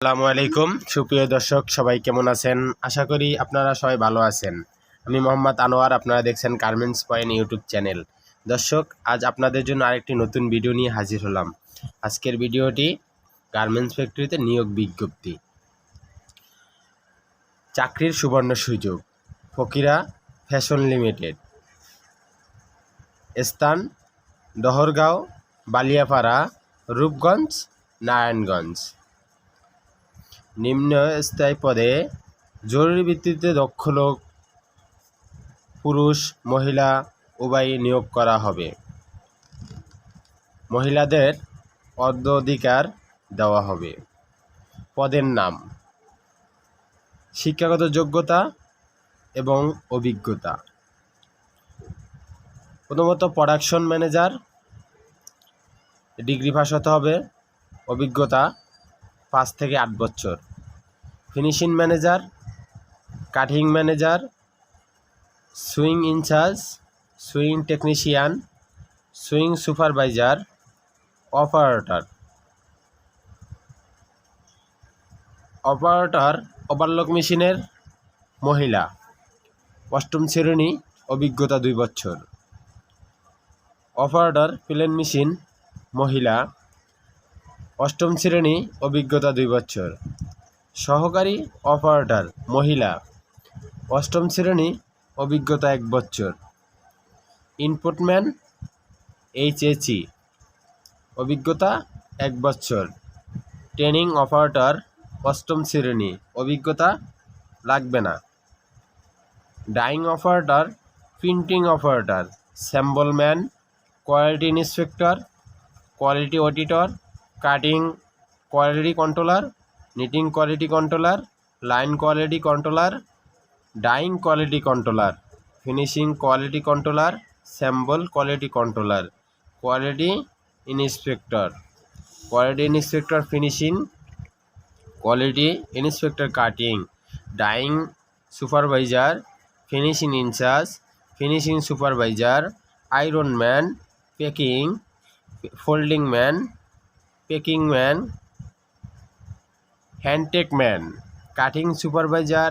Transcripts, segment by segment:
আসসালামু আলাইকুম সুপ্রিয় দর্শক, সবাই কেমন আছেন? আশা করি আপনারা সবাই ভালো আছেন। আমি মোহাম্মদ আনোয়ার, আপনারা দেখছেন গার্মেন্টস পয়েন্ট ইউটিউব চ্যানেল। দর্শক, আজ আপনাদের জন্য আরেকটি নতুন ভিডিও নিয়ে হাজির হলাম। আজকের ভিডিওটি গার্মেন্টস ফ্যাক্টরিতে নিয়োগ বিজ্ঞপ্তি। চাকরির সুবর্ণ সুযোগ, ফকিরা ফ্যাশন লিমিটেড। স্থান দহরগাঁও, বালিয়াপাড়া, রূপগঞ্জ, নারায়ণগঞ্জ। নিম্ন স্থায়ী পদে জরুরি ভিত্তিতে দক্ষ লোক পুরুষ মহিলা উভয়ই নিয়োগ করা হবে। মহিলাদের অগ্রাধিকার দেওয়া হবে। পদের নাম, শিক্ষাগত যোগ্যতা এবং অভিজ্ঞতা। প্রথমত প্রোডাকশন ম্যানেজার, ডিগ্রি পাস হতে হবে, অভিজ্ঞতা 5 থেকে 8 বছর। Finishing manager, cutting manager, sewing incharge, sewing technician, sewing supervisor, operator. Overlock মেশিনের মহিলা, 8ম শ্রেণী, অভিজ্ঞতা 2 বছর। অপারেটর প্লেন মেশিন মহিলা, 8ম শ্রেণী, অভিজ্ঞতা 2 বছর। সহকারী অপারেটর মহিলা, 8ম শ্রেণী, অভিজ্ঞতা 1 বছর। ইনপুটম্যান HSE, অভিজ্ঞতা 1 বছর। ট্রেনিং অপারেটর 8ম শ্রেণী, অভিজ্ঞতা লাগবে না। Dyeing operator, printing operator, sample man, quality inspector, quality auditor, cutting quality controller, knitting quality controller, line quality controller, dyeing quality controller, finishing quality controller, sample quality controller, quality inspector, quality inspector finishing, quality inspector cutting, dyeing supervisor, finishing in charge, finishing supervisor, iron man, packing, folding man, packing man, hand tag man, cutting supervisor,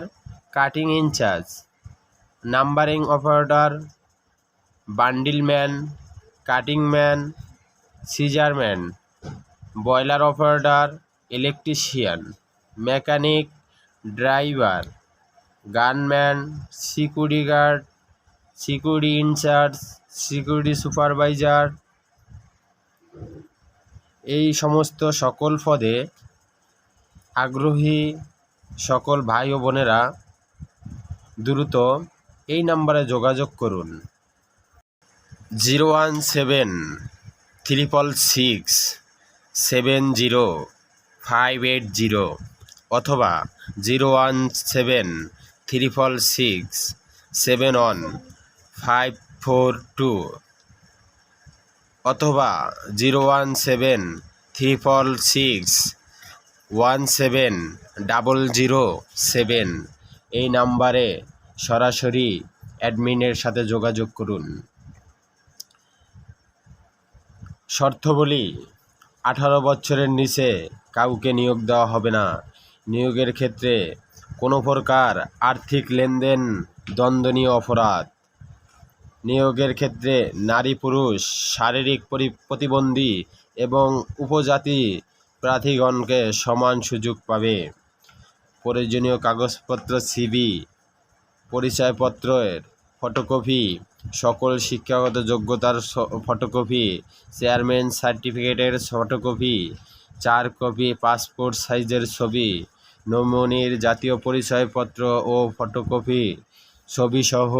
cutting in charge, numbering operator, bundle man, cutting man, scissor man, boiler operator, electrician, mechanic, driver, gunman, security guard, security incharge, security supervisor. এই সমস্ত সকল পদে আগ্রহী সকল ভাই ও বোনেরা দ্রুত এই নাম্বারে যোগাযোগ করুন। 01766670580 অথবা 01736671542 অথবা 01736617007 এই নাম্বারে সরাসরি অ্যাডমিনের সাথে যোগাযোগ করুন। শর্তাবলী, 18 বছরের নিচে কাউকে নিয়োগ দেওয়া হবে না। নিয়োগের ক্ষেত্রে কোনো প্রকার আর্থিক লেনদেন দণ্ডনীয় অপরাধ। নিয়োগের ক্ষেত্রে নারী পুরুষ, শারীরিক প্রতিবন্ধী এবং উপজাতি প্রার্থীগণকে সমান সুযোগ পাবে। প্রয়োজনীয় কাগজপত্র সিভি, পরিচয়পত্রের ফটোকপি, সকল শিক্ষাগত যোগ্যতার ফটোকপি, চেয়ারম্যান সার্টিফিকেটের ফটোকপি, 4 কপি পাসপোর্ট সাইজের ছবি, নমিনির জাতীয় পরিচয়পত্র ও ফটোকপি ছবিসহ